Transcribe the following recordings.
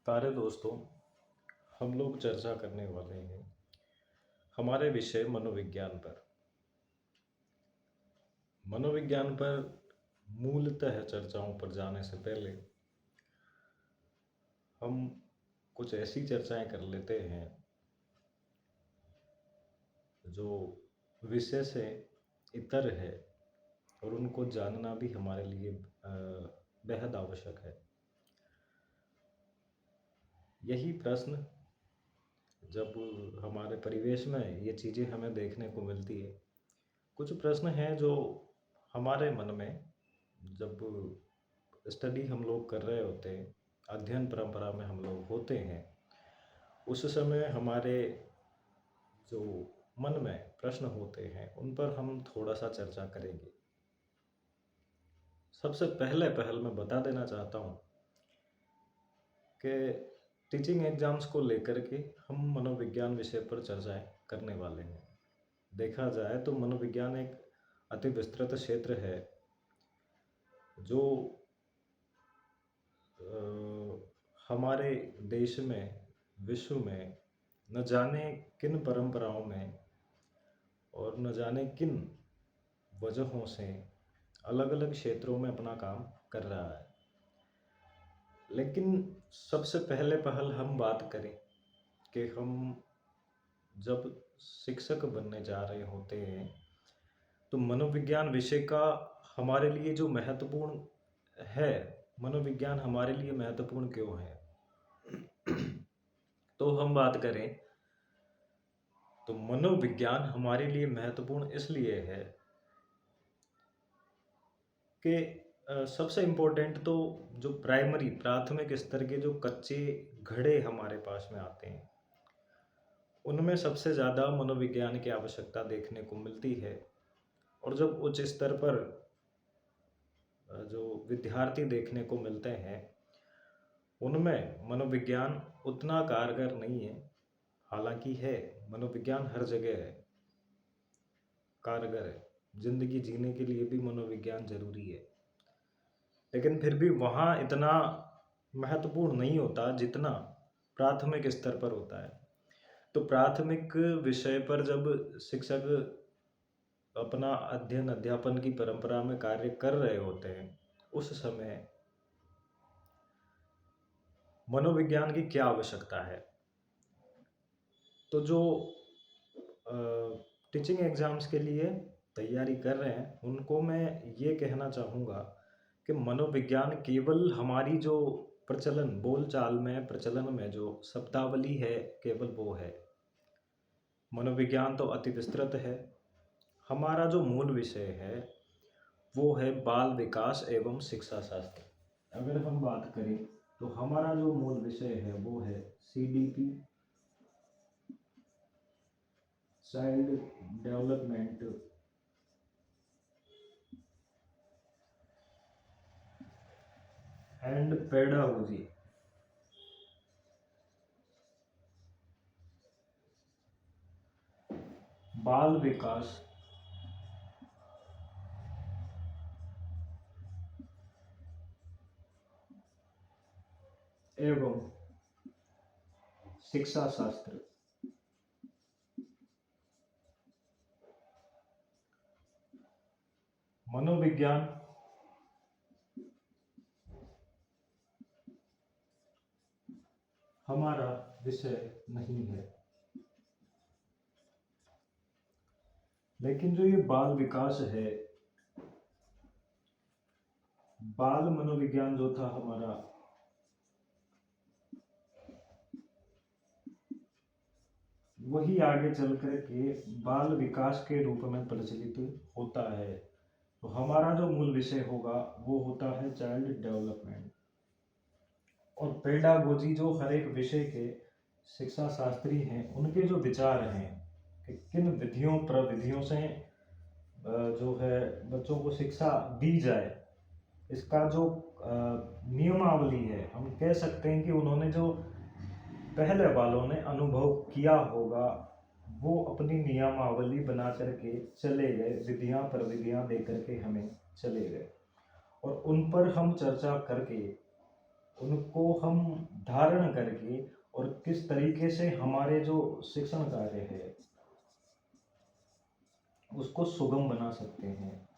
प्यारे दोस्तों, हम लोग चर्चा करने वाले हैं हमारे विषय मनोविज्ञान पर। मनोविज्ञान पर मूलतः चर्चाओं पर जाने से पहले हम कुछ ऐसी चर्चाएं कर लेते हैं जो विषय से इतर है और उनको जानना भी हमारे लिए बेहद आवश्यक है। यही प्रश्न जब हमारे परिवेश में ये चीज़ें हमें देखने को मिलती है, कुछ प्रश्न हैं जो हमारे मन में जब स्टडी हम लोग कर रहे होते हैं, अध्ययन परंपरा में हम लोग होते हैं, उस समय हमारे जो मन में प्रश्न होते हैं उन पर हम थोड़ा सा चर्चा करेंगे। सबसे पहले मैं बता देना चाहता हूँ कि टीचिंग एग्जाम्स को लेकर के हम मनोविज्ञान विषय पर चर्चाएं करने वाले हैं। देखा जाए तो मनोविज्ञान एक अति विस्तृत क्षेत्र है जो हमारे देश में, विश्व में न जाने किन परंपराओं में और न जाने किन वजहों से अलग अलग क्षेत्रों में अपना काम कर रहा है। लेकिन सबसे पहले हम बात करें कि हम जब शिक्षक बनने जा रहे होते हैं तो मनोविज्ञान विषय का हमारे लिए जो महत्वपूर्ण है, मनोविज्ञान हमारे लिए महत्वपूर्ण क्यों है, तो हम बात करें तो मनोविज्ञान हमारे लिए महत्वपूर्ण इसलिए है कि सबसे इम्पोर्टेंट तो जो प्राथमिक स्तर के जो कच्चे घड़े हमारे पास में आते हैं उनमें सबसे ज़्यादा मनोविज्ञान की आवश्यकता देखने को मिलती है। और जब उच्च स्तर पर जो विद्यार्थी देखने को मिलते हैं उनमें मनोविज्ञान उतना कारगर नहीं है। हालांकि है, मनोविज्ञान हर जगह है, कारगर है, जिंदगी जीने के लिए भी मनोविज्ञान जरूरी है, लेकिन फिर भी वहाँ इतना महत्वपूर्ण नहीं होता जितना प्राथमिक स्तर पर होता है। तो प्राथमिक विषय पर जब शिक्षक अपना अध्यापन की परंपरा में कार्य कर रहे होते हैं उस समय मनोविज्ञान की क्या आवश्यकता है। तो जो टीचिंग एग्जाम्स के लिए तैयारी कर रहे हैं उनको मैं ये कहना चाहूँगा कि मनोविज्ञान केवल हमारी जो बोलचाल में प्रचलन में जो शब्दावली है केवल वो है। मनोविज्ञान तो अति विस्तृत है। हमारा जो मूल विषय है वो है बाल विकास एवं शिक्षा शास्त्र। अगर हम बात करें तो हमारा जो मूल विषय है वो है CDP, child development and pedagogy. बाल विकास एवं शिक्षा शास्त्र। मनोविज्ञान हमारा विषय नहीं है, लेकिन जो ये बाल विकास है, बाल मनोविज्ञान जो था हमारा, वही आगे चल कर के बाल विकास के रूप में प्रचलित होता है। तो हमारा जो मूल विषय होगा वो होता है चाइल्ड डेवलपमेंट। और पेडागोजी जो हर एक विषय के शिक्षा शास्त्री हैं उनके जो विचार हैं कि किन विधियों प्रविधियों से जो है बच्चों को शिक्षा दी जाए, इसका जो नियमावली है, हम कह सकते हैं कि उन्होंने जो पहले वालों ने अनुभव किया होगा वो अपनी नियमावली बना करके चले गए, विधियां प्रविधियां दे करके हमें चले गए, और उन पर हम चर्चा करके उनको हम धारण करके और किस तरीके से हमारे जो शिक्षण कार्य है उसको सुगम बना सकते हैं,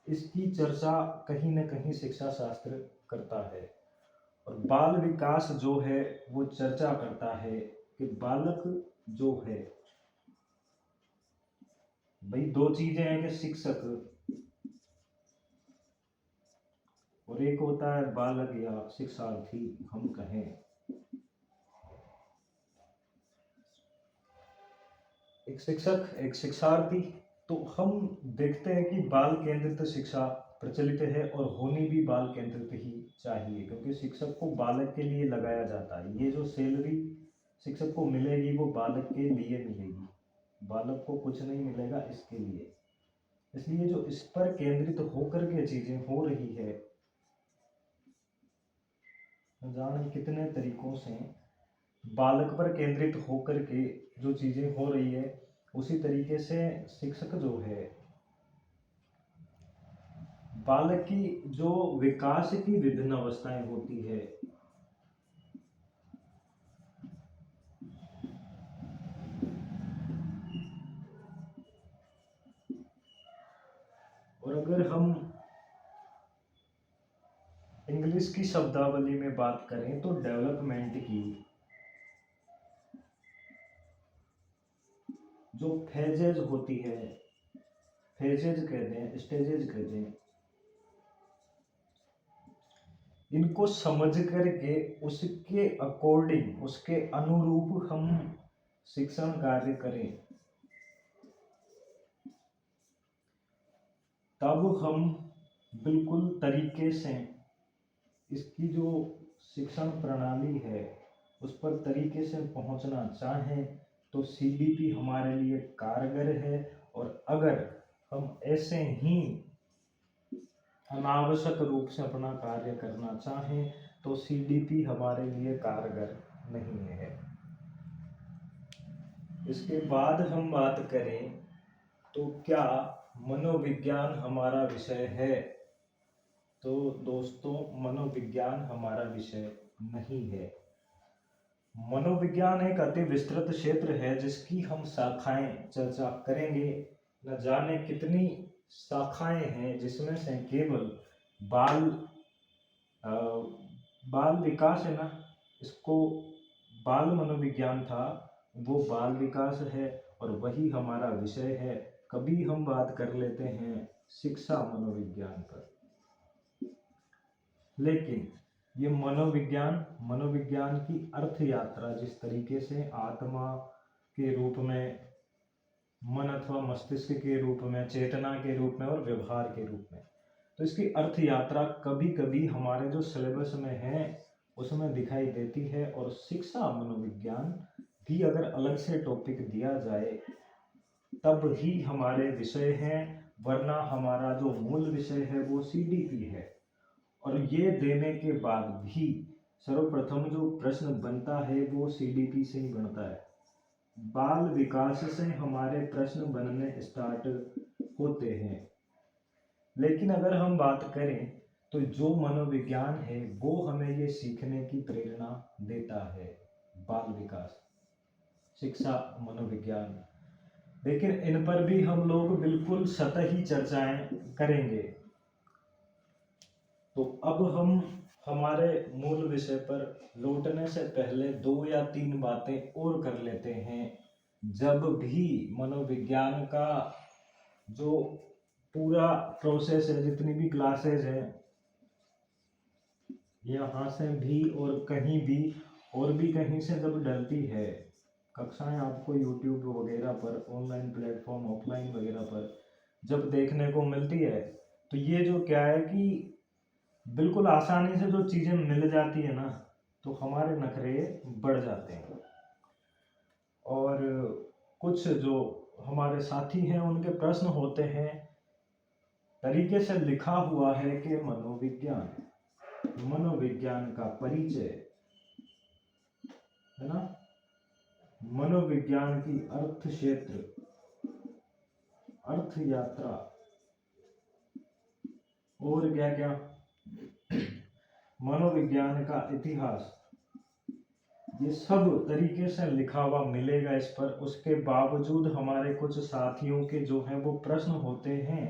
इसकी चर्चा कहीं न कहीं शिक्षा शास्त्र करता है। और बाल विकास जो है वो चर्चा करता है कि बालक जो है, भाई दो चीजें हैं कि शिक्षक और एक होता है बालक या शिक्षार्थी हम कहें। एक शिक्षक एक शिक्षार्थी, तो हम देखते हैं कि बाल केंद्रित शिक्षा प्रचलित है और होनी भी बाल केंद्रित ही चाहिए, क्योंकि शिक्षक को बालक के लिए लगाया जाता है। ये जो सैलरी शिक्षक को मिलेगी वो बालक के लिए मिलेगी, बालक को कुछ नहीं मिलेगा इसके लिए। इसलिए जो इस पर केंद्रित होकर के चीजें हो रही है, न जाने कितने तरीकों से बालक पर केंद्रित होकर के जो चीजें हो रही है, उसी तरीके से शिक्षक जो है बालक की जो विकास की विभिन्न अवस्थाएं होती है, और अगर हम इंग्लिश की शब्दावली में बात करें तो डेवलपमेंट की जो फेजेज होती है, फेजेज कहते हैं, स्टेजेज कहते हैं, इनको समझ करके उसके अकॉर्डिंग उसके अनुरूप हम शिक्षण कार्य करें, तब हम बिल्कुल तरीके से इसकी जो शिक्षण प्रणाली है उस पर तरीके से पहुंचना चाहें तो सीडीपी हमारे लिए कारगर है। और अगर हम ऐसे ही अनावश्यक रूप से अपना कार्य करना चाहें तो सीडीपी हमारे लिए कारगर नहीं है। इसके बाद हम बात करें तो क्या मनोविज्ञान हमारा विषय है? तो दोस्तों, मनोविज्ञान हमारा विषय नहीं है। मनोविज्ञान एक अति विस्तृत क्षेत्र है जिसकी हम शाखाएं चर्चा करेंगे। न जाने कितनी शाखाएं हैं, जिसमें से केवल बाल विकास है ना, इसको बाल मनोविज्ञान था, वो बाल विकास है और वही हमारा विषय है। कभी हम बात कर लेते हैं शिक्षा मनोविज्ञान पर, लेकिन ये मनोविज्ञान की अर्थ यात्रा जिस तरीके से आत्मा के रूप में, मन अथवा मस्तिष्क के रूप में, चेतना के रूप में और व्यवहार के रूप में, तो इसकी अर्थ यात्रा कभी कभी हमारे जो सिलेबस में है उसमें दिखाई देती है। और शिक्षा मनोविज्ञान भी अगर अलग से टॉपिक दिया जाए तब ही हमारे विषय हैं, वरना हमारा जो मूल विषय है वो सीडीपी है। और ये देने के बाद भी सर्वप्रथम जो प्रश्न बनता है वो सीडीपी से ही बनता है। बाल विकास से हमारे प्रश्न बनने स्टार्ट होते हैं। लेकिन अगर हम बात करें तो जो मनोविज्ञान है वो हमें ये सीखने की प्रेरणा देता है, बाल विकास, शिक्षा मनोविज्ञान। लेकिन इन पर भी हम लोग बिल्कुल सतही चर्चाएं करेंगे। तो अब हम हमारे मूल विषय पर लौटने से पहले 2 या 3 बातें और कर लेते हैं। जब भी मनोविज्ञान का जो पूरा प्रोसेस है, जितनी भी क्लासेज हैं, यहाँ से भी और कहीं भी और भी कहीं से जब डलती है, कक्षाएं आपको यूट्यूब वगैरह पर, ऑनलाइन प्लेटफॉर्म, ऑफलाइन वगैरह पर जब देखने को मिलती है, तो ये जो क्या है कि बिल्कुल आसानी से जो चीज़ें मिल जाती है ना, तो हमारे नखरे बढ़ जाते हैं। और कुछ जो हमारे साथी हैं उनके प्रश्न होते हैं, तरीके से लिखा हुआ है कि मनोविज्ञान का परिचय है ना, मनोविज्ञान की अर्थ क्षेत्र, अर्थ यात्रा और क्या क्या, मनोविज्ञान का इतिहास, ये सब तरीके से लिखा हुआ मिलेगा इस पर। उसके बावजूद हमारे कुछ साथियों के जो है वो प्रश्न होते हैं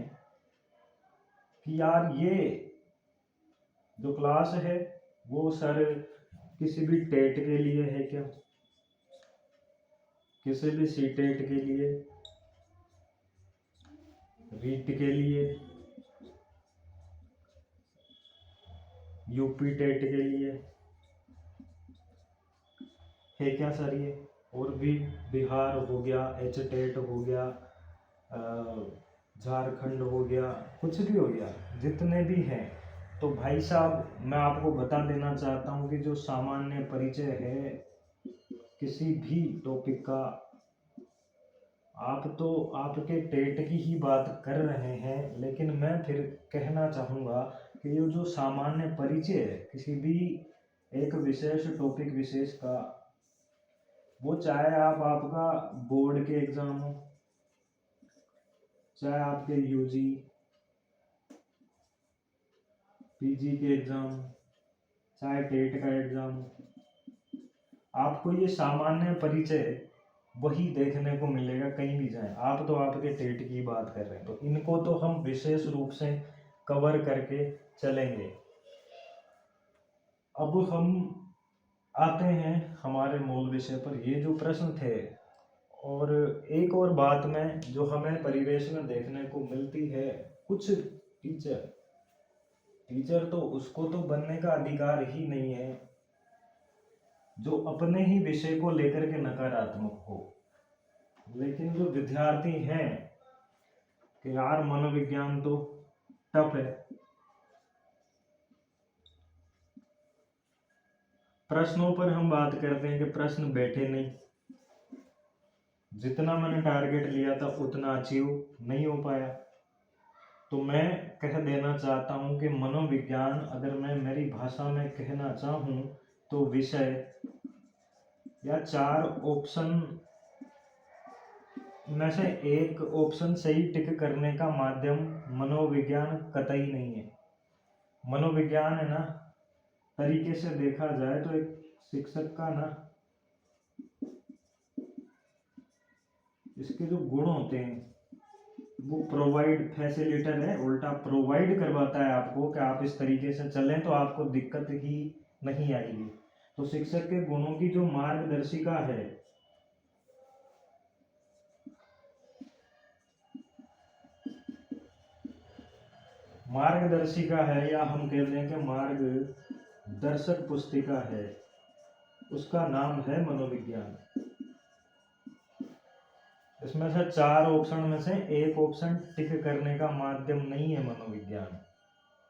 कि यार ये जो क्लास है वो सर किसी भी टेट के लिए है क्या, किसी भी सी टेट के लिए, रीट के लिए, यूपी टेट के लिए है क्या सर ये? और भी बिहार हो गया, एच टेट हो गया, झारखंड हो गया, कुछ भी हो गया, जितने भी हैं। तो भाई साहब मैं आपको बता देना चाहता हूँ कि जो सामान्य परिचय है किसी भी टॉपिक का, आप तो आपके टेट की ही बात कर रहे हैं, लेकिन मैं फिर कहना चाहूँगा कि ये जो सामान्य परिचय है किसी भी एक विशेष टॉपिक विशेष का, वो चाहे आप आपका बोर्ड के एग्जाम हो, चाहे आपके यूजी पीजी के एग्जाम, चाहे टेट का एग्जाम हो, आपको ये सामान्य परिचय वही देखने को मिलेगा कहीं भी जाए। आप तो आपके टेट की बात कर रहे हैं, तो इनको तो हम विशेष रूप से कवर करके चलेंगे। अब हम आते हैं हमारे मूल विषय पर। ये जो प्रश्न थे, और एक और बात में जो हमें परिवेश में देखने को मिलती है, कुछ टीचर तो उसको तो बनने का अधिकार ही नहीं है जो अपने ही विषय को लेकर के नकारात्मक हो, लेकिन जो विद्यार्थी हैं कि यार मनोविज्ञान तो टफ है, प्रश्नों पर हम बात करते हैं कि प्रश्न बैठे नहीं, जितना मैंने टारगेट लिया था उतना अचीव नहीं हो पाया। तो मैं कह देना चाहता हूं कि मनोविज्ञान, अगर मैं मेरी भाषा में कहना चाहूं तो विषय या 4 ऑप्शन में से एक ऑप्शन सही टिक करने का माध्यम मनोविज्ञान कतई नहीं है। मनोविज्ञान है ना, तरीके से देखा जाए तो एक शिक्षक का ना, इसके जो गुण होते हैं वो प्रोवाइड फैसिलिटर है, उल्टा प्रोवाइड करवाता है आपको कि आप इस तरीके से चलें तो आपको दिक्कत ही नहीं आएगी। तो शिक्षक के गुणों की जो मार्गदर्शिका है, या हम कहते हैं कि मार्गदर्शक पुस्तिका है, उसका नाम है मनोविज्ञान। इसमें से 4 ऑप्शन में से एक ऑप्शन टिक करने का माध्यम नहीं है मनोविज्ञान।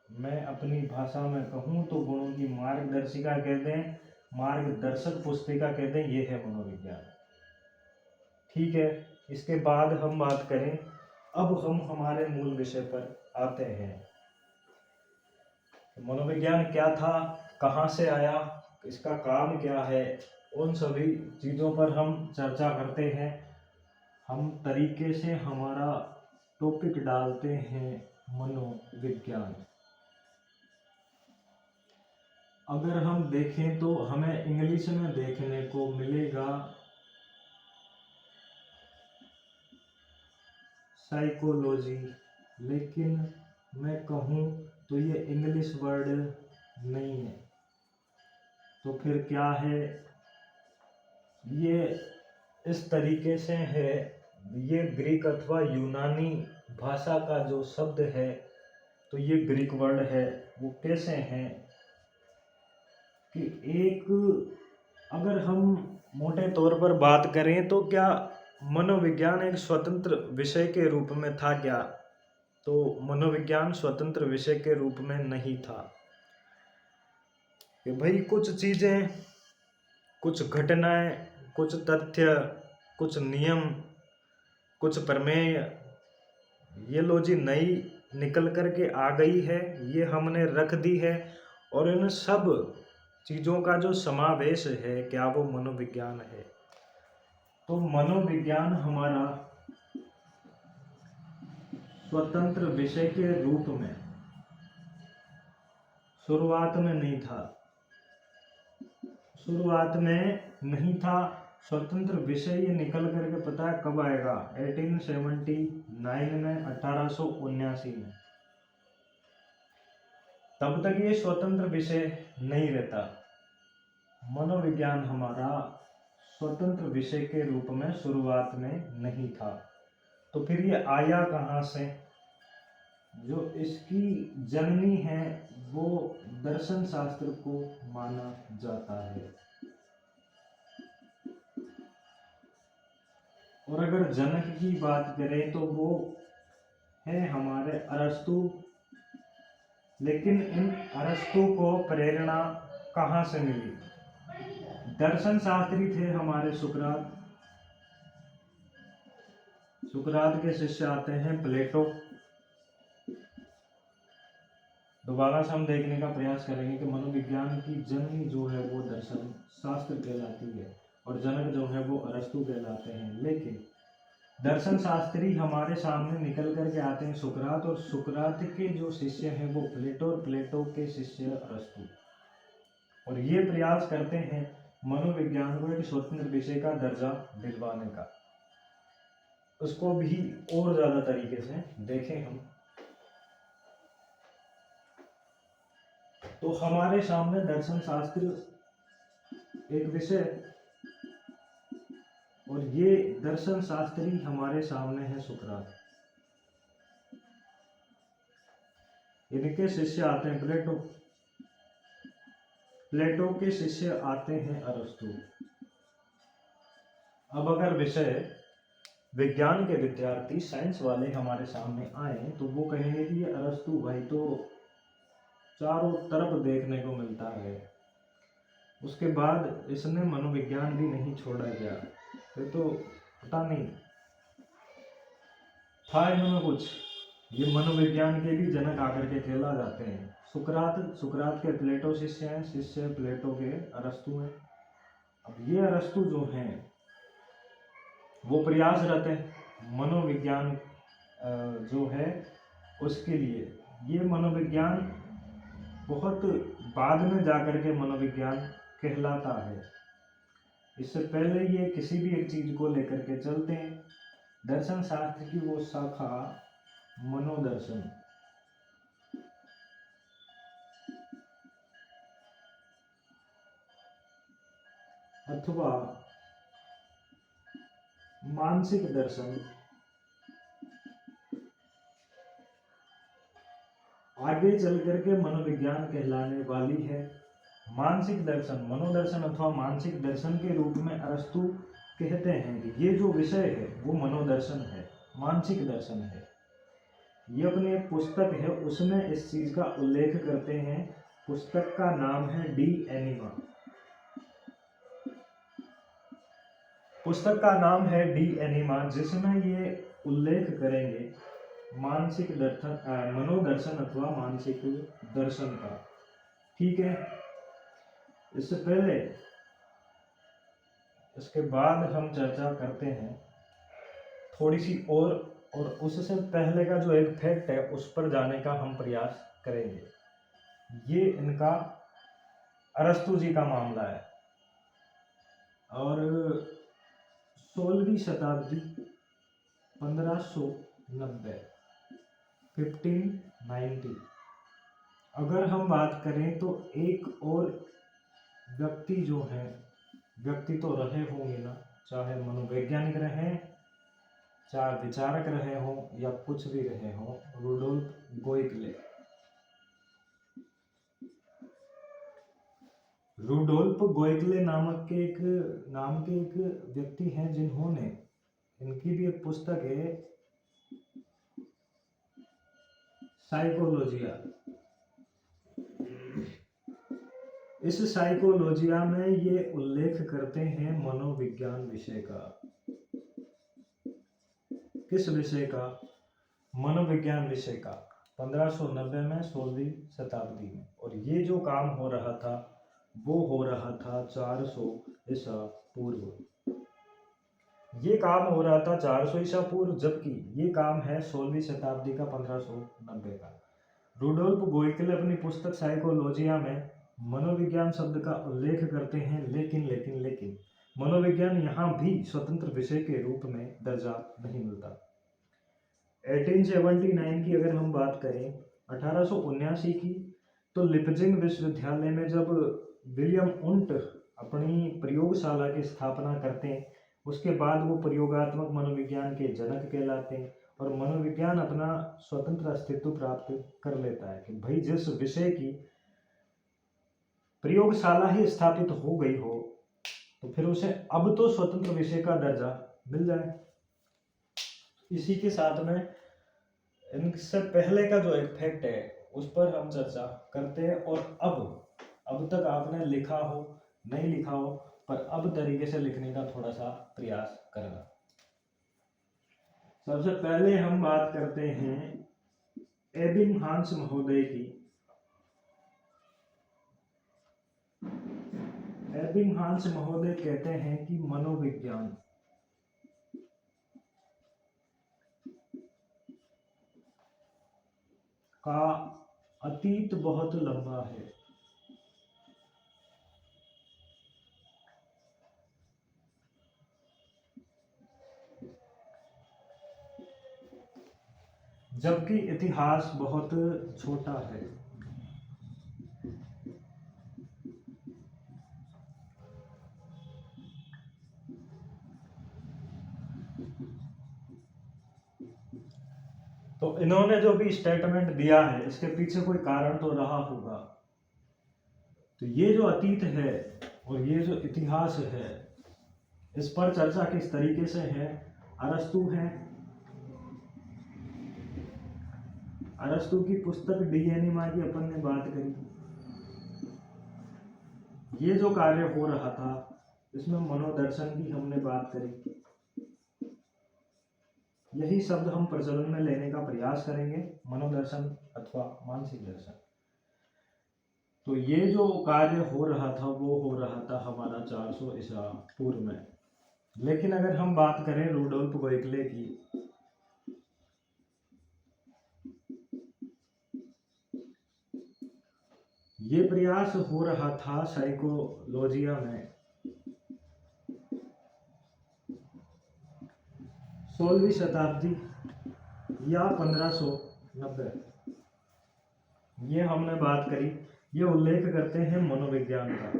मैं अपनी भाषा में कहूँ तो गुणों की मार्गदर्शिका कहते हैं, मार्गदर्शक पुस्तिका कहते हैं, ये है मनोविज्ञान। ठीक है, इसके बाद हम बात करें, अब हम हमारे मूल विषय पर आते हैं। मनोविज्ञान क्या था, कहाँ से आया, इसका काम क्या है, उन सभी चीज़ों पर हम चर्चा करते हैं। हम तरीके से हमारा टॉपिक डालते हैं मनोविज्ञान। अगर हम देखें तो हमें इंग्लिश में देखने को मिलेगा साइकोलॉजी, लेकिन मैं कहूँ तो ये इंग्लिश वर्ड नहीं है। तो फिर क्या है, ये इस तरीके से है, ये ग्रीक अथवा यूनानी भाषा का जो शब्द है, तो ये ग्रीक वर्ड है। वो कैसे हैं कि एक, अगर हम मोटे तौर पर बात करें तो क्या मनोविज्ञान एक स्वतंत्र विषय के रूप में था क्या? तो मनोविज्ञान स्वतंत्र विषय के रूप में नहीं था कि भाई कुछ चीज़ें, कुछ घटनाएं, कुछ तथ्य, कुछ नियम, कुछ प्रमेय, ये लो जी नई निकल करके आ गई है, ये हमने रख दी है, और इन सब चीज़ों का जो समावेश है, क्या वो मनोविज्ञान है? तो मनोविज्ञान हमारा स्वतंत्र विषय के रूप में, शुरुआत में नहीं था, शुरुआत में नहीं था। स्वतंत्र विषय ये निकल करके पता है कब आएगा? 1879 में, 1879 में। तब तक ये स्वतंत्र विषय नहीं रहता। मनोविज्ञान हमारा स्वतंत्र विषय के रूप में शुरुआत में नहीं था। तो फिर ये आया कहाँ से? जो इसकी जननी है वो दर्शन शास्त्र को माना जाता है। और अगर जनक की बात करें तो वो है हमारे अरस्तु। लेकिन इन अरस्तु को प्रेरणा कहाँ से मिली? दर्शन शास्त्री थे हमारे सुकरात। सुकरात के शिष्य आते हैं प्लेटो। दोबारा से हम देखने का प्रयास करेंगे कि मनोविज्ञान की जननी जो है वो दर्शन शास्त्र कहलाती है और जनक जो है वो अरस्तु कहलाते हैं। लेकिन दर्शन शास्त्री हमारे सामने निकल करके आते हैं सुकरात, और सुकरात के जो शिष्य हैं वो प्लेटो और प्लेटो के शिष्य अरस्तु। और ये प्रयास करते हैं मनोविज्ञान को एक स्वतंत्र विषय का दर्जा दिलवाने का। उसको भी और ज्यादा तरीके से देखें हम तो हमारे सामने दर्शन शास्त्र एक विषय, और ये दर्शन शास्त्री हमारे सामने है सुकरात। इनके शिष्य आते हैं प्लेटो, प्लेटो के शिष्य आते हैं अरस्तु। अब अगर विषय विज्ञान के विद्यार्थी साइंस वाले हमारे सामने आए तो वो कहेंगे कि ये अरस्तु भाई तो चारों तरफ देखने को मिलता है, उसके बाद इसने मनोविज्ञान भी नहीं छोड़ा गया, तो पता नहीं था इनमें कुछ। ये मनोविज्ञान के भी जनक आकर के कहला जाते हैं। सुकरात के प्लेटो शिष्य हैं, शिष्य प्लेटो के अरस्तु हैं। अब ये अरस्तु जो हैं वो प्रयासरत है मनोविज्ञान जो है उसके लिए। ये मनोविज्ञान बहुत बाद में जाकर के मनोविज्ञान कहलाता है। इससे पहले ये किसी भी एक चीज को लेकर के चलते हैं। दर्शन शास्त्र की वो शाखा मनोदर्शन, अथवा मानसिक दर्शन आगे चल करके मनोविज्ञान कहलाने वाली है। मानसिक दर्शन, मनोदर्शन अथवा मानसिक दर्शन के रूप में अरस्तु कहते हैं कि ये जो विषय है वो मनोदर्शन है, मानसिक दर्शन है। ये अपनी एक पुस्तक है उसमें इस चीज का उल्लेख करते हैं। पुस्तक का नाम है डी एनिमा। पुस्तक का नाम है डी एनिमा, जिसमें ये उल्लेख करेंगे मानसिक दर्शन, मनोदर्शन अथवा मानसिक दर्शन का। ठीक है, इससे पहले इसके बाद हम चर्चा करते हैं थोड़ी सी और उससे पहले का जो एक फैक्ट है उस पर जाने का हम प्रयास करेंगे। ये इनका अरस्तु जी का मामला है और 16वीं शताब्दी 1590 1590। अगर हम बात करें तो एक और व्यक्ति जो है, व्यक्ति तो रहे होंगे ना, चाहे मनोवैज्ञानिक रहे, चाहे विचारक रहे हों या कुछ भी रहे हों, रुडोल्फ गोइकले। रुडोल्फ गोइकले नाम के एक व्यक्ति हैं जिन्होंने, इनकी भी एक पुस्तक है साइकोलॉजिया। इस साइकोलॉजिया में ये उल्लेख करते हैं मनोविज्ञान विषय का। किस विषय का? मनोविज्ञान विषय का। 1590 में 16वीं शताब्दी में। और ये जो काम हो रहा था वो हो रहा था 400 ईसा पूर्व। ये काम हो रहा था 400 ईसा पूर्व, जबकि ये काम है 16वीं शताब्दी का 1590 का। रूडोल्फ गोइकले अपनी पुस्तक साइकोलॉजिया में मनोविज्ञान शब्द का उल्लेख करते हैं, लेकिन मनोविज्ञान यहाँ भी स्वतंत्र विषय के रूप में दर्जा नहीं मिलता। 1879 की अगर हम बात करें, 1879 की, तो लिपजिंग विश्वविद्यालय में जब विलियम उंट अपनी प्रयोगशाला की स्थापना करते हैं, उसके बाद वो प्रयोगात्मक मनोविज्ञान के जनक कहलाते हैं और मनोविज्ञान अपना स्वतंत्र अस्तित्व प्राप्त कर लेता है कि भाई जिस विषय की प्रयोगशाला ही स्थापित हो गई हो तो फिर उसे अब तो स्वतंत्र विषय का दर्जा मिल जाए। इसी के साथ में इनसे पहले का जो एक फैक्ट है उस पर हम चर्चा करते हैं और अब तक आपने लिखा हो नहीं लिखा हो पर अब तरीके से लिखने का थोड़ा सा प्रयास करना। सबसे पहले हम बात करते हैं एबिंगहास महोदय की। एबिंगहास महोदय कहते हैं कि मनोविज्ञान का अतीत बहुत लंबा है। जबकि इतिहास बहुत छोटा है। तो इन्होंने जो भी स्टेटमेंट दिया है इसके पीछे कोई कारण तो रहा होगा। तो ये जो अतीत है और ये जो इतिहास है इस पर चर्चा किस तरीके से है, अरस्तु है। अरस्तु की पुस्तक डी एनिमा की अपन ने बात करी। ये जो कार्य हो रहा था इसमें मनोदर्शन की हमने बात करी। यही शब्द हम प्रचलन में लेने का प्रयास करेंगे, मनोदर्शन अथवा मानसिक दर्शन। तो ये जो कार्य हो रहा था वो हो रहा था हमारा 400 ईसा पूर्व में। लेकिन अगर हम बात करें रूडोल्फ गोइकले की, ये प्रयास हो रहा था साइकोलॉजिया में 16वीं शताब्दी या 1590। ये हमने बात करी। ये उल्लेख करते हैं मनोविज्ञान का,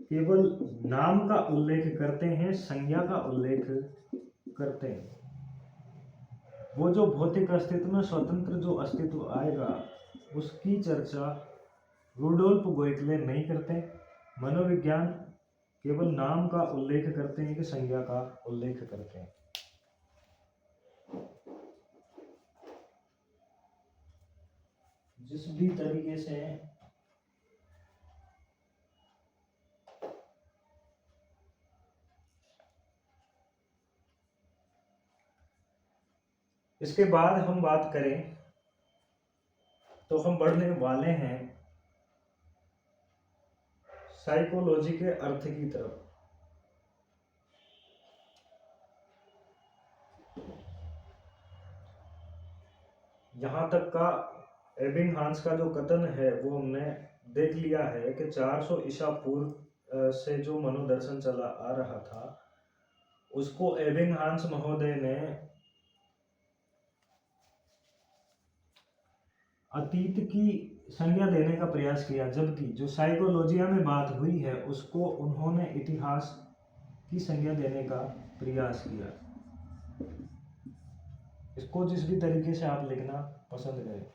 केवल नाम का उल्लेख करते हैं, संज्ञा का उल्लेख करते हैं। वो जो भौतिक अस्तित्व में स्वतंत्र जो अस्तित्व आएगा उसकी चर्चा रूडोल्फ गोइकले नहीं करते। मनोविज्ञान केवल नाम का उल्लेख करते हैं कि संज्ञा का उल्लेख करते हैं। जिस भी तरीके से इसके बाद हम बात करें तो हम बढ़ने वाले हैं साइकोलॉजी के अर्थ की तरफ। यहां तक का एबिंगहास का जो कथन है वो हमने देख लिया है कि 400 ईसा पूर्व से जो मनोदर्शन चला आ रहा था उसको एबिंगहास महोदय ने अतीत की संज्ञा देने का प्रयास किया, जबकि जो साइकोलॉजिया में बात हुई है उसको उन्होंने इतिहास की संज्ञा देने का प्रयास किया। इसको जिस भी तरीके से आप लिखना पसंद करें,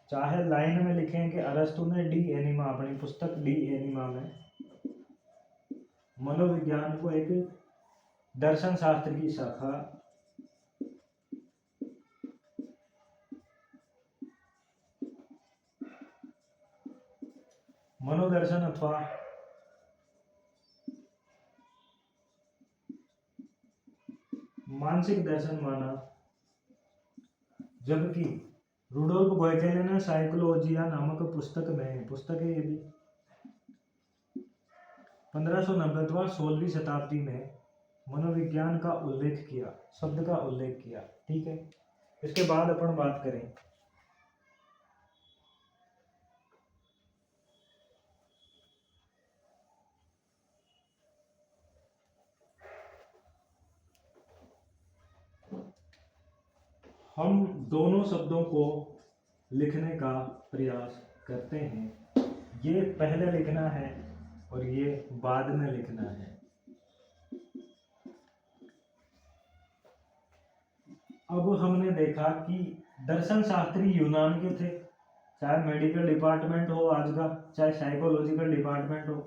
चाहे लाइन में लिखें कि अरस्तु ने डी एनिमा अपनी पुस्तक डी एनिमा में मनोविज्ञान को एक दर्शन शास्त्र की शाखा मनोदर्शन अथवा मानसिक दर्शन माना, जबकि रूडोल्फ गोइकले ने साइकोलॉजिया नामक पुस्तक है ये भी 1590 अथवा 16वीं शताब्दी में मनोविज्ञान का उल्लेख किया, शब्द का उल्लेख किया। ठीक है, इसके बाद अपन बात करें हम दोनों शब्दों को लिखने का प्रयास करते हैं। ये पहले लिखना है और ये बाद में लिखना है। अब हमने देखा कि दर्शन शास्त्री यूनान के थे, चाहे मेडिकल डिपार्टमेंट हो आज का, चाहे साइकोलॉजिकल डिपार्टमेंट हो,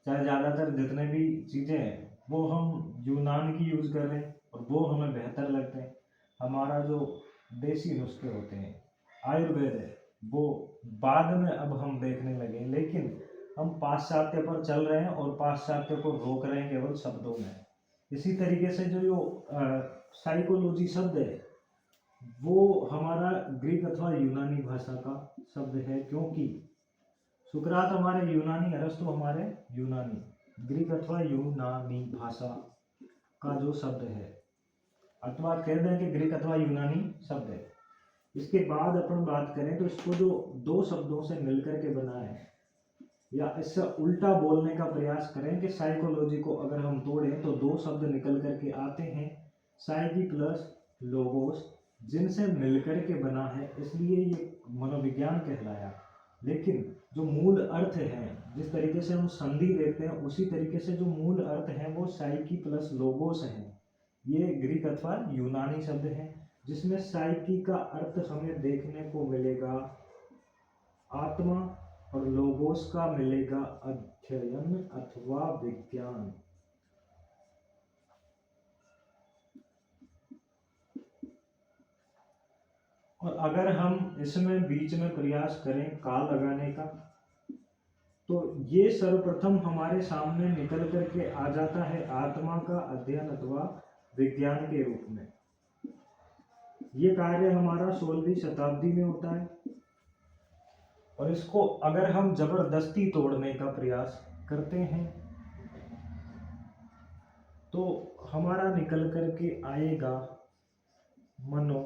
चाहे ज़्यादातर जितने भी चीज़ें हैं वो हम यूनान की यूज़ कर रहे हैं और वो हमें बेहतर लगते हैं। हमारा जो देसी नुस्खे होते हैं, आयुर्वेद है, वो बाद में अब हम देखने लगे, लेकिन हम पाश्चात्य पर चल रहे हैं और पाश्चात्य को रोक रहे हैं केवल शब्दों में। इसी तरीके से जो साइकोलॉजी शब्द है वो हमारा ग्रीक अथवा यूनानी भाषा का शब्द है, क्योंकि सुकरात हमारे यूनानी, अरस्तु हमारे यूनानी, ग्रीक अथवा यूनानी भाषा का जो शब्द है, अथवा कह दें कि ग्रीक अथवा यूनानी शब्द है। इसके बाद अपन बात करें तो इसको जो दो शब्दों से मिलकर के बना है, या इससे उल्टा बोलने का प्रयास करें कि साइकोलॉजी को अगर हम तोड़ें तो दो शब्द निकल करके आते हैं, साइकी प्लस लोगोस, जिनसे मिलकर के बना है, इसलिए ये मनोविज्ञान कहलाया। लेकिन जो मूल अर्थ है, जिस तरीके से हम संधि देखते हैं उसी तरीके से जो मूल अर्थ है वो साइकी प्लस लोगोस है। ये ग्रीक अथवा यूनानी शब्द है, जिसमें साइकी का अर्थ हमें देखने को मिलेगा आत्मा और लोगोस का मिलेगा अध्ययन अथवा विज्ञान। और अगर हम इसमें बीच में प्रयास करें काल लगाने का, तो ये सर्वप्रथम हमारे सामने निकल करके आ जाता है आत्मा का अध्ययन अथवा विज्ञान के रूप में। ये कार्य हमारा 16वीं शताब्दी में होता है, और इसको अगर हम जबरदस्ती तोड़ने का प्रयास करते हैं तो हमारा निकल करके आएगा मनो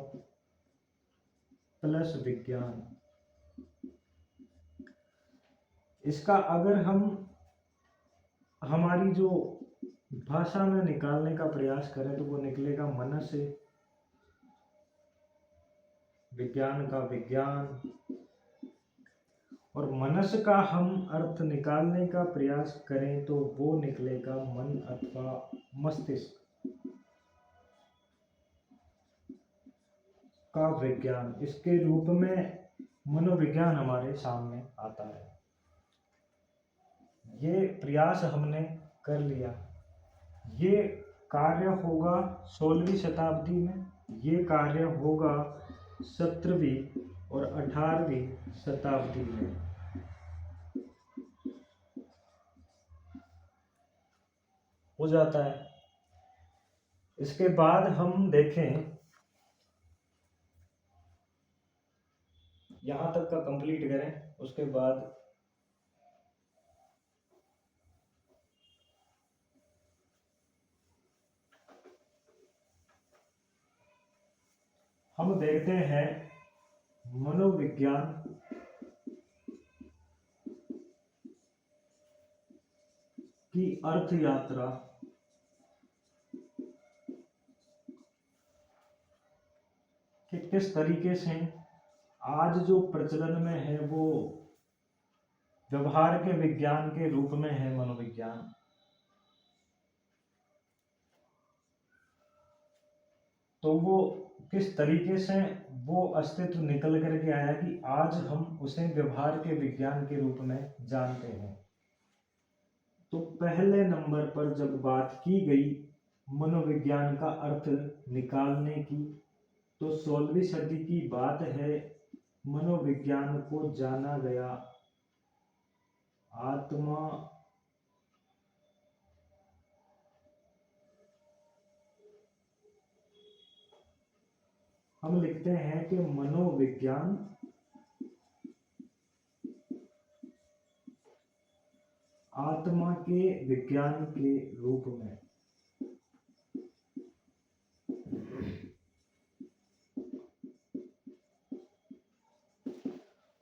प्लस विज्ञान। इसका अगर हम हमारी जो भाषा में निकालने का प्रयास करें तो वो निकलेगा मनस से विज्ञान का विज्ञान, और मनस का हम अर्थ निकालने का प्रयास करें तो वो निकलेगा मन अथवा मस्तिष्क का विज्ञान। इसके रूप में मनोविज्ञान हमारे सामने आता है। ये प्रयास हमने कर लिया। ये कार्य होगा 16वीं शताब्दी में, ये कार्य होगा 17वीं और 18वीं शताब्दी में। हो जाता है। इसके बाद हम देखें, यहां तक का कंप्लीट करें, उसके बाद हम देखते हैं मनोविज्ञान की अर्थ यात्रा कि किस तरीके से आज जो प्रचलन में है वो व्यवहार के विज्ञान के रूप में है मनोविज्ञान। तो वो किस तरीके से वो अस्तित्व निकल करके आया कि आज हम उसे व्यवहार के विज्ञान के रूप में जानते हैं। तो पहले नंबर पर जब बात की गई मनोविज्ञान का अर्थ निकालने की, तो 16वीं सदी की बात है। मनोविज्ञान को जाना गया आत्मा हम लिखते हैं कि मनोविज्ञान आत्मा के विज्ञान के रूप में।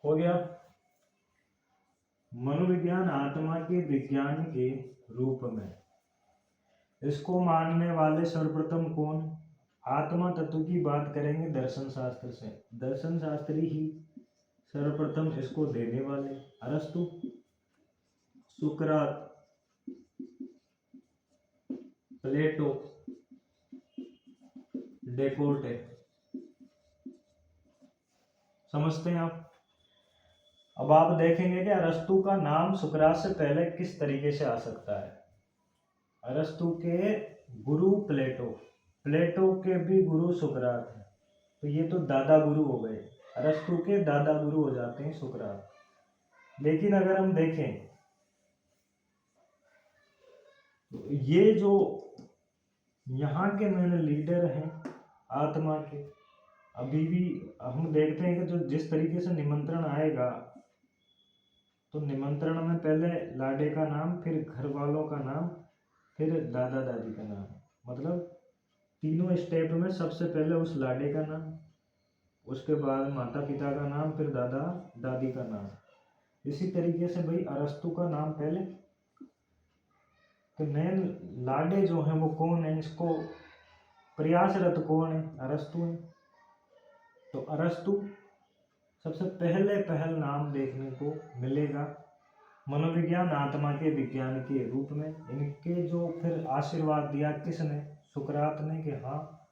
हो गया। मनोविज्ञान आत्मा के विज्ञान के रूप में। इसको मानने वाले सर्वप्रथम कौन? आत्मा तत्व की बात करेंगे दर्शन शास्त्र से। दर्शन शास्त्री ही सर्वप्रथम इसको देने वाले अरस्तु, सुकरात, प्लेटो, डेकोर्टे। समझते हैं आप। अब आप देखेंगे कि अरस्तु का नाम सुकरात से पहले किस तरीके से आ सकता है। अरस्तु के गुरु प्लेटो, प्लेटो के भी गुरु सुकरात है, तो ये तो दादा गुरु हो गए। अरस्तु के दादा गुरु हो जाते हैं सुकरात। लेकिन अगर हम देखें तो ये जो यहाँ के मेन लीडर हैं आत्मा के, अभी भी हम देखते हैं कि जो जिस तरीके से निमंत्रण आएगा, तो निमंत्रण में पहले लाडे का नाम, फिर घर वालों का नाम, फिर दादा दादी का नाम। मतलब तीनों स्टेप में सबसे पहले उस लाडे का नाम, उसके बाद माता पिता का नाम, फिर दादा दादी का नाम। इसी तरीके से भाई अरस्तु का नाम पहले। तो मेन लाडे जो हैं वो कौन है, इसको प्रयासरत कौन है, अरस्तु है। तो अरस्तु सबसे पहल नाम देखने को मिलेगा मनोविज्ञान आत्मा के विज्ञान के रूप में। इनके जो फिर आशीर्वाद दिया किसने, सुकरात ने, कि हाँ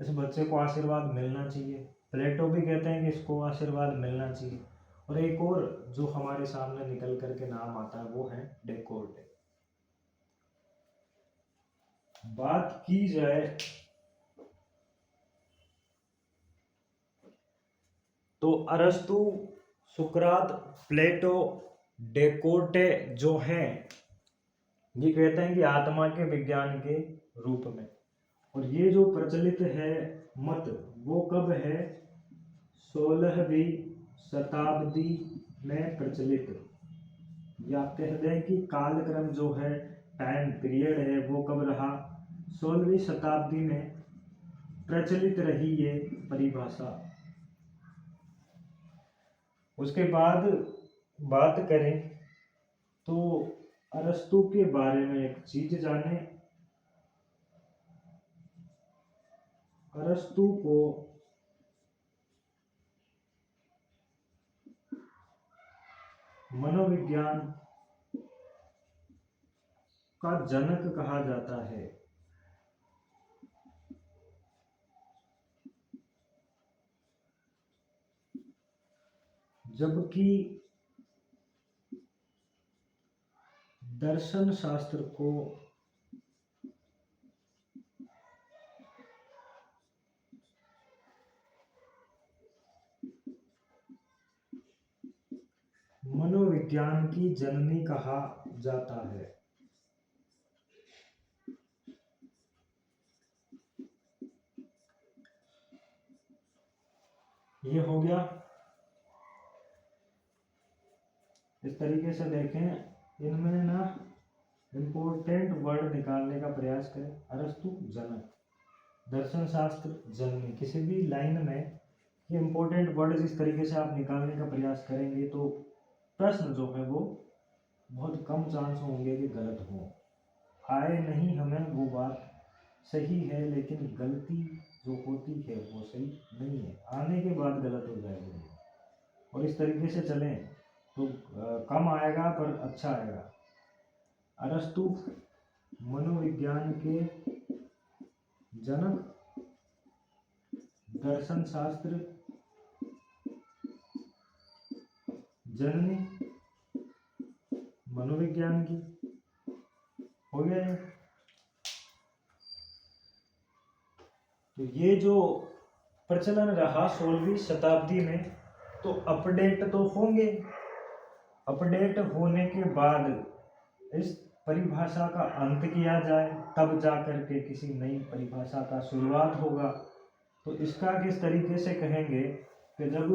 इस बच्चे को आशीर्वाद मिलना चाहिए। प्लेटो भी कहते हैं कि इसको आशीर्वाद मिलना चाहिए। और एक और जो हमारे सामने निकल करके नाम आता है वो है डेकोर्टे। बात की जाए तो अरस्तु, सुकरात, प्लेटो, डेकोर्टे जो हैं ये कहते हैं कि आत्मा के विज्ञान के रूप में। और ये जो प्रचलित है मत वो कब है, 16वीं शताब्दी में प्रचलित, या कह दें कि कालक्रम जो है, टाइम पीरियड है, वो कब रहा, 16वीं शताब्दी में प्रचलित रही ये परिभाषा। उसके बाद बात करें तो अरस्तु के बारे में एक चीज जाने। अरस्तु को मनोविज्ञान का जनक कहा जाता है। जबकि दर्शन शास्त्र को मनोविज्ञान की जननी कहा जाता है। ये हो गया। इस तरीके से देखें, इनमें ना इम्पोर्टेंट वर्ड निकालने का प्रयास करें। अरस्तु जनक, दर्शन शास्त्र जननी। किसी भी लाइन में ये इम्पोर्टेंट वर्ड जिस तरीके से आप निकालने का प्रयास करेंगे तो प्रश्न जो है वो बहुत कम चांस होंगे कि गलत हो। आए नहीं हमें वो बात सही है, लेकिन गलती जो होती है वो सही नहीं है, आने के बाद गलत हो जाएगी। और इस तरीके से चलें तो कम आएगा पर अच्छा आएगा। अरस्तु मनोविज्ञान के जनक, दर्शन शास्त्र जननी, मनोविज्ञान की। हो गया ये। तो ये जो प्रचलन रहा 16वीं शताब्दी में, तो अपडेट तो होंगे। अपडेट होने के बाद इस परिभाषा का अंत किया जाए, तब जा करके किसी नई परिभाषा का शुरुआत होगा। तो इसका किस तरीके से कहेंगे कि जब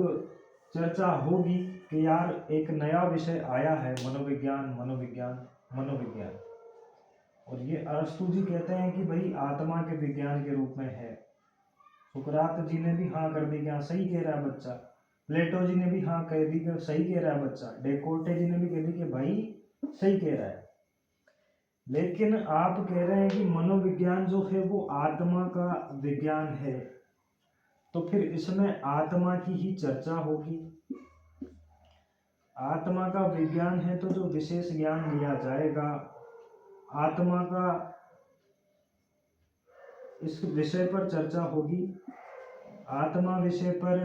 चर्चा होगी कि यार एक नया विषय आया है, मनोविज्ञान मनोविज्ञान मनोविज्ञान, और ये अरस्तु जी कहते हैं कि भाई आत्मा के विज्ञान के रूप में है। सुकरात जी ने भी हाँ कर दी कि हाँ सही कह रहा है बच्चा। प्लेटो जी ने भी हाँ कह दी कि सही कह रहा है बच्चा। डेकोर्टे जी ने भी कह दी कि भाई सही कह रहा है। लेकिन आप कह रहे हैं कि मनोविज्ञान जो है वो आत्मा का विज्ञान है, तो फिर इसमें आत्मा की ही चर्चा होगी। आत्मा का विज्ञान है तो जो विशेष ज्ञान लिया जाएगा आत्मा का, इस विषय पर चर्चा होगी। आत्मा विषय पर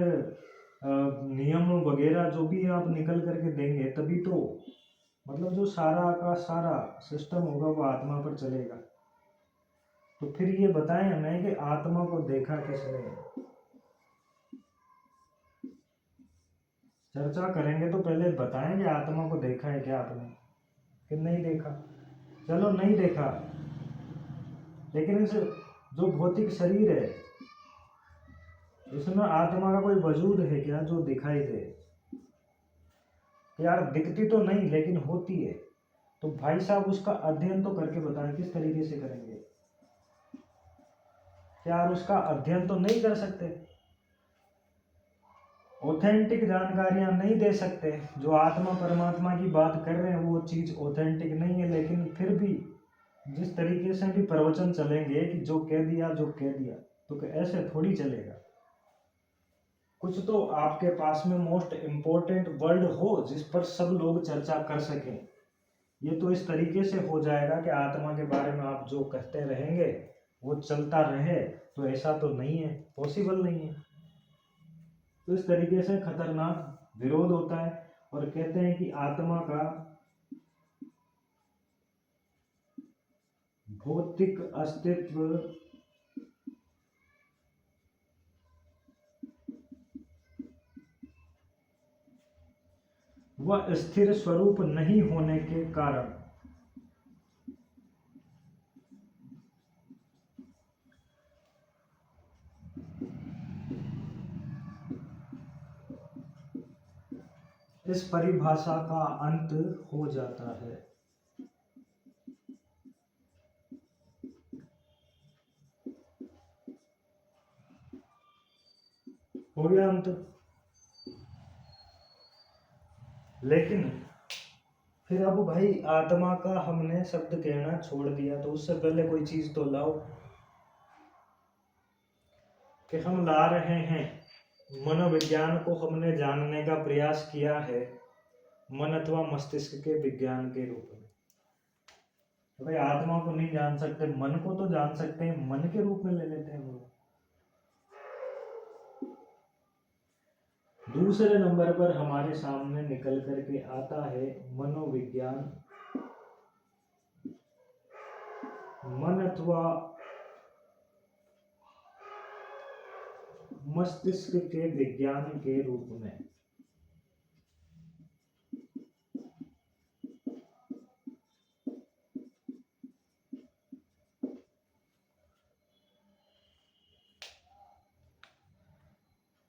नियम वगैरह जो भी आप निकल करके देंगे तभी तो मतलब जो सारा का सारा सिस्टम होगा वो आत्मा पर चलेगा। तो फिर ये बताएं हमें कि आत्मा को देखा किसने। चर्चा करेंगे तो पहले बताएं कि आत्मा को देखा है क्या आपने कि नहीं देखा। चलो नहीं देखा, लेकिन इस जो भौतिक शरीर है इसमें आत्मा का कोई वजूद है क्या जो दिखाई दे। यार दिखती तो नहीं लेकिन होती है, तो भाई साहब उसका अध्ययन तो करके बताएं किस तरीके से करेंगे। यार उसका अध्ययन तो नहीं कर सकते, ऑथेंटिक जानकारियां नहीं दे सकते। जो आत्मा परमात्मा की बात कर रहे हैं वो चीज ऑथेंटिक नहीं है, लेकिन फिर भी जिस तरीके से भी प्रवचन चलेंगे कि जो कह दिया तो ऐसे थोड़ी चलेगा। कुछ तो आपके पास में मोस्ट इम्पोर्टेंट वर्ड हो जिस पर सब लोग चर्चा कर सकें। ये तो इस तरीके से हो जाएगा कि आत्मा के बारे में आप जो कहते रहेंगे वो चलता रहे, तो ऐसा तो नहीं है, पॉसिबल नहीं है। तो इस तरीके से खतरनाक विरोध होता है और कहते हैं कि आत्मा का भौतिक अस्तित्व वह स्थिर स्वरूप नहीं होने के कारण इस परिभाषा का अंत हो जाता है। हो गया अंत। लेकिन फिर अब भाई आत्मा का हमने शब्द कहना छोड़ दिया, तो उससे पहले कोई चीज तो लाओ कि हम ला रहे हैं। मनोविज्ञान को हमने जानने का प्रयास किया है मन अथवा मस्तिष्क के विज्ञान के रूप में। तो भाई आत्मा को नहीं जान सकते, मन को तो जान सकते हैं, मन के रूप में ले लेते हैं हम लोग। दूसरे नंबर पर हमारे सामने निकल करके आता है मनोविज्ञान। मन अथवा मस्तिष्क के विज्ञान के रूप में।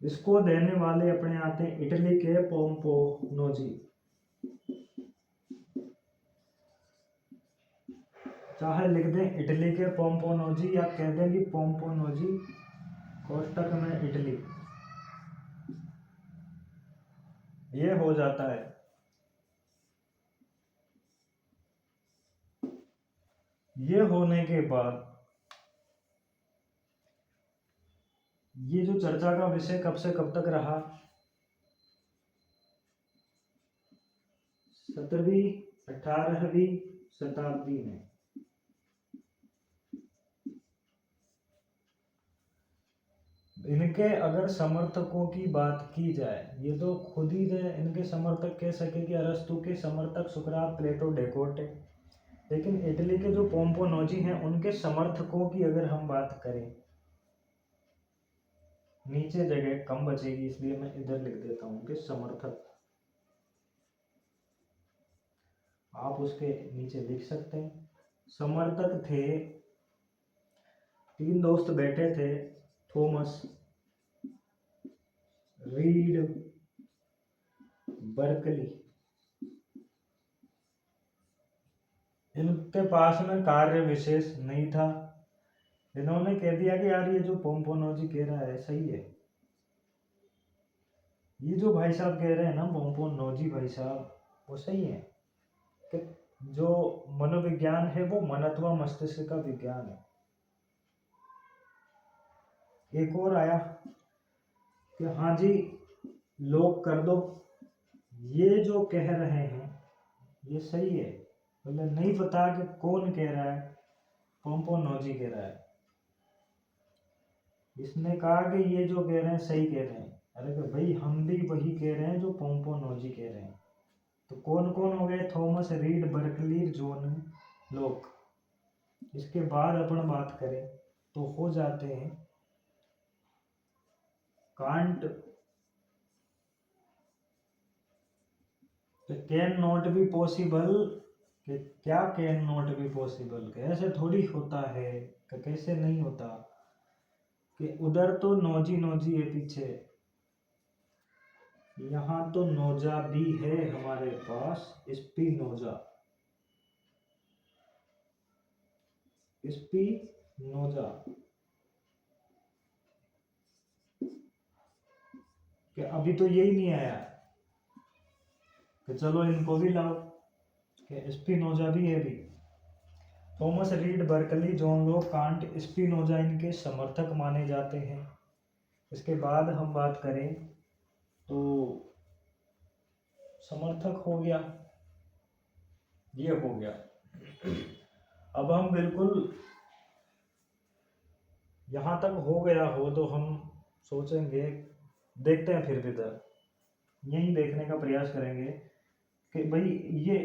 इसको देने वाले अपने आते हैं इटली के पोम्पोनोजी। चाहे लिख दें इटली के पोम्पोनोजी या कह दें कि पोम्पोनोजी कोष्टक में इटली, ये हो जाता है। ये होने के बाद ये जो चर्चा का विषय कब से कब तक रहा, 17वीं 18वीं शताब्दी में। इनके अगर समर्थकों की बात की जाए, ये तो खुद ही इनके समर्थक कह सके कि अरस्तु के समर्थक सुकरात, प्लेटो, डेकोर्टे। लेकिन इटली के जो पोम्पोनोजी हैं उनके समर्थकों की अगर हम बात करें, नीचे जगह कम बचेगी इसलिए मैं इधर लिख देता हूं कि समर्थक। आप उसके नीचे लिख सकते हैं समर्थक थे। 3 दोस्त बैठे थे, थॉमस, रीड, बर्कली। इनके पास में कार्य विशेष नहीं था। इन्होंने कह दिया कि यार ये जो पोम्पोनोजी कह रहा है सही है। ये जो भाई साहब कह रहे हैं ना पोम्पोनोजी भाई साहब, वो सही है कि जो मनोविज्ञान है वो मन अथवा मस्तिष्क का विज्ञान है। एक और आया कि हाँ जी लोग कर दो, ये जो कह रहे हैं ये सही है, बोले नहीं पता कि कौन कह रहा है, पोम्पोनोजी कह रहा है। इसने कहा कि ये जो कह रहे हैं सही कह रहे हैं। अरे भाई हम भी वही कह रहे हैं जो पोम्पोनोजी कह रहे हैं। तो कौन कौन हो गए? थॉमस रीड, बर्कली, जॉन लोक। इसके बाद अपन बात करें तो हो जाते हैं can't. Can not be possible, कि क्या कैन नॉट बी पॉसिबल, कैसे थोड़ी होता है, कि कैसे नहीं होता, कि उधर तो नोजी नोजी है पीछे, यहाँ तो नोजा भी है हमारे पास, स्पिनोजा, स्पिनोजा, कि अभी तो यही नहीं आया कि चलो इनको भी लाओ, कि स्पिनोजा भी है भी। Thomas read, Berkeley, John Locke, can't, Spinoza इनके समर्थक माने जाते हैं। इसके बाद हम बात करें तो समर्थक हो गया, ये हो गया। अब हम बिल्कुल यहाँ तक हो गया हो तो हम सोचेंगे, देखते हैं फिर इधर यही देखने का प्रयास करेंगे कि भाई ये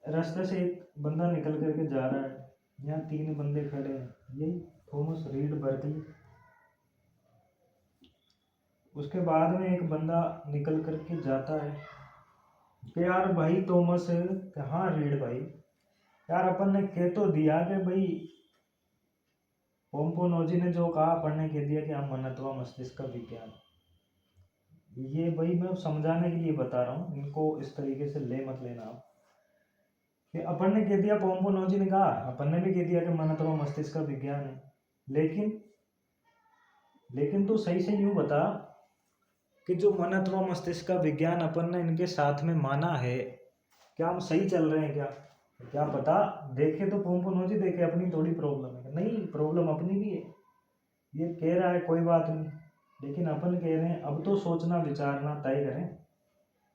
रास्ते से एक बंदा निकल करके जा रहा है, यहाँ 3 बंदे खड़े हैं, यही थॉमस रीड, बर्कली। उसके बाद में एक बंदा निकल करके जाता है कि यार भाई थॉमस, हाँ रीड भाई, यार अपन ने कह तो दिया कि भाई पोम्पोनोजी ने जो कहा अपन ने कह दिया कि हम मन अथवा मस्तिष्क का विज्ञान। ये भाई मैं समझाने के लिए बता रहा हूँ, इनको इस तरीके से ले मत लेना आप कि अपन ने कह दिया, पोम्पोनोजी ने कहा, अपन ने भी कह दिया कि मन अथवा मस्तिष्क का विज्ञान है। लेकिन तो सही से यूं बता कि जो मन अथवा मस्तिष्क का विज्ञान अपन ने इनके साथ में माना है, क्या हम सही चल रहे हैं? क्या पता देखे तो पोम्पोनोजी देखे अपनी थोड़ी प्रॉब्लम है, नहीं प्रॉब्लम अपनी भी है। ये कह रहा है कोई बात नहीं, लेकिन अपन कह रहे हैं अब तो सोचना विचारना तय करें।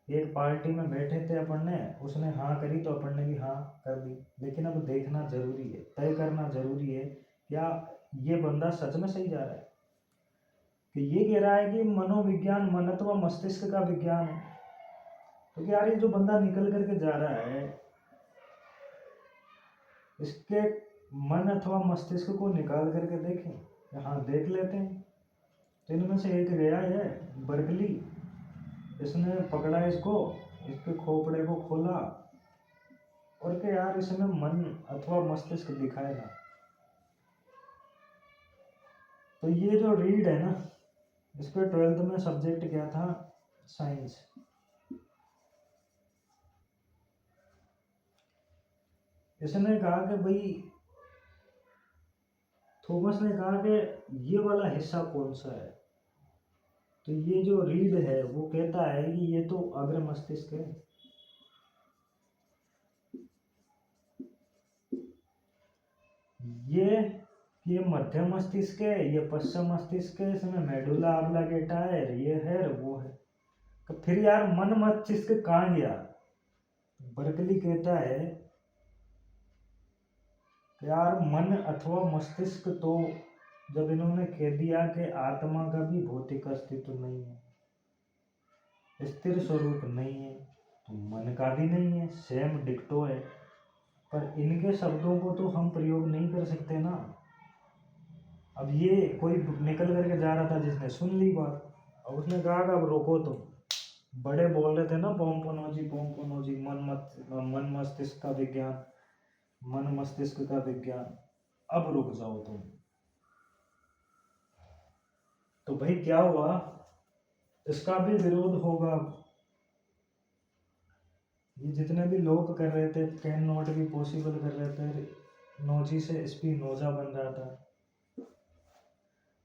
एक पार्टी में बैठे थे अपन ने, उसने हाँ करी तो अपन ने भी हाँ कर दी, लेकिन अब देखना जरूरी है, तय करना जरूरी है क्या ये बंदा सच में सही जा रहा है। कि ये कह रहा है कि मनोविज्ञान मन अथवा मस्तिष्क का विज्ञान है, तो क्या यार ये जो बंदा निकल करके जा रहा है इसके मन अथवा मस्तिष्क को निकाल करके देखें। हाँ देख लेते हैं। तो इनमें से एक गया है बर्कली, इसने पकड़ा इसको, इसके खोपड़े को खोला और के यार इसमें मन अथवा मस्तिष्क दिखाएगा। तो ये जो रीड है ना, इसके 12th में सब्जेक्ट क्या था? साइंस। इसने कहा कि भाई, थॉमस ने कहा कि ये वाला हिस्सा कौन सा है? तो ये जो रीड है वो कहता है कि ये तो अग्र मस्तिष्क है। ये मध्य मस्तिष्क है, ये पश्चिम मस्तिष्क है, इसमें मेडुला ऑब्लिंगेटा है, ये है वो है। तो फिर यार मन मस्तिष्क कहाँ गया? बर्कली कहता है यार मन अथवा मस्तिष्क तो जब इन्होंने कह दिया कि आत्मा का भी भौतिक अस्तित्व नहीं है, स्थिर स्वरूप नहीं है, तो मन का भी नहीं है, सेम डिक्टो है। पर इनके शब्दों को तो हम प्रयोग नहीं कर सकते ना। अब ये कोई निकल करके जा रहा था जिसने सुन ली बात, और उसने कहा कि अब रोको, तो बड़े बोल रहे थे ना पोम्पोनोजी मन मस्तिष्क का विज्ञान, मन मस्तिष्क का विज्ञान, अब रुक जाओ तुम। तो भाई क्या हुआ, इसका भी विरोध होगा। ये जितने भी लोग कर रहे थे कैन नॉट बी पॉसिबल कर रहे थे, नोजी से स्पिनोजा बन रहा था,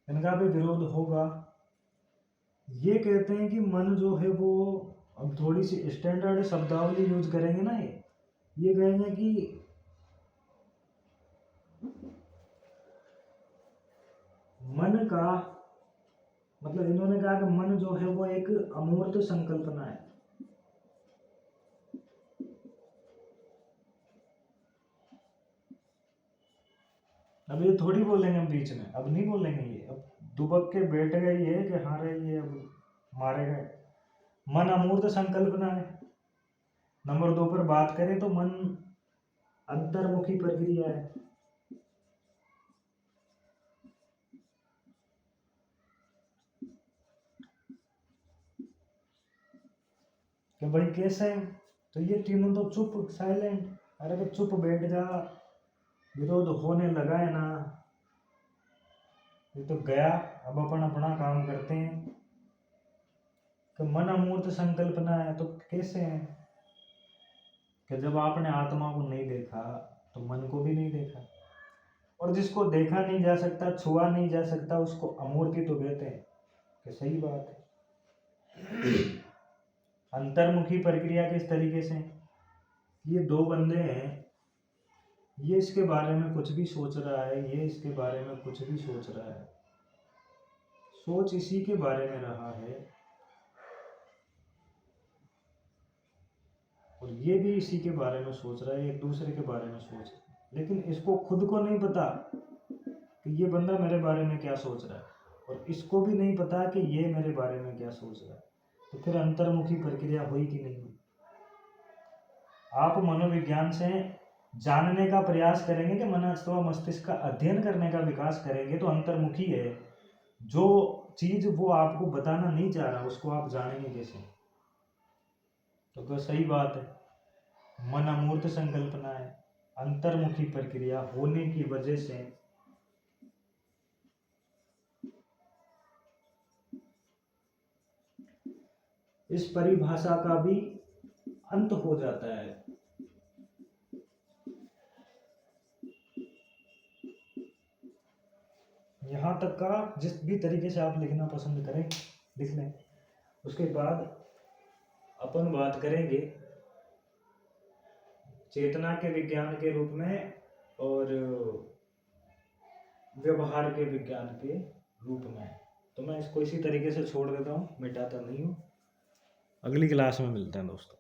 इनका भी विरोध होगा। ये कहते हैं कि मन जो है वो, अब थोड़ी सी स्टैंडर्ड शब्दावली यूज करेंगे ना ये, ये कहेंगे कि मन का मतलब, इन्होंने कहा कि मन जो है वो एक अमूर्त संकल्पना है। अब ये थोड़ी बोलेंगे हम बीच में, अब नहीं बोलेंगे ये, अब दुबक के बैठ गए ये कि हाँ रे ये अब मारे गए। मन अमूर्त संकल्पना है। नंबर 2 पर बात करें तो मन अंतर्मुखी प्रक्रिया है। कि भाई कैसे है? तो ये तीनों तो चुप, साइलेंट। अरे तो चुप बैठ जा, विरोध होने लगा है ना, ये तो गया, अब अपन अपना काम करते हैं। कि मन अमूर्त संकल्पना है तो कैसे है? कि जब आपने आत्मा को नहीं देखा तो मन को भी नहीं देखा, और जिसको देखा नहीं जा सकता, छुआ नहीं जा सकता, उसको अमूर्ति तो कहते हैं। कि सही बात है। अंतर्मुखी प्रक्रिया किस तरीके से? ये दो बंदे हैं, ये इसके बारे में कुछ भी सोच रहा है, ये इसके बारे में कुछ भी सोच रहा है, सोच इसी के बारे में रहा है, और ये भी इसी के बारे में सोच रहा है, एक दूसरे के बारे में सोच रहा है। लेकिन इसको खुद को नहीं पता कि ये बंदा मेरे बारे में क्या सोच रहा है, और इसको भी नहीं पता कि ये मेरे बारे में क्या सोच रहा है। तो फिर अंतर्मुखी प्रक्रिया हुई कि नहीं हुई? आप मनोविज्ञान से जानने का प्रयास करेंगे कि मन अथवा मस्तिष्क का अध्ययन करने का विकास करेंगे तो अंतर्मुखी है। जो चीज वो आपको बताना नहीं चाह रहा उसको आप जानेंगे कैसे? तो सही बात है, मन अमूर्त संकल्पना है, अंतर्मुखी प्रक्रिया होने की वजह से इस परिभाषा का भी अंत हो जाता है। यहाँ तक का जिस भी तरीके से आप लिखना पसंद करें लिख लें। उसके बाद अपन बात करेंगे चेतना के विज्ञान के रूप में और व्यवहार के विज्ञान के रूप में। तो मैं इसको इसी तरीके से छोड़ देता हूँ, मिटाता नहीं हूँ। अगली क्लास में मिलते हैं दोस्तों।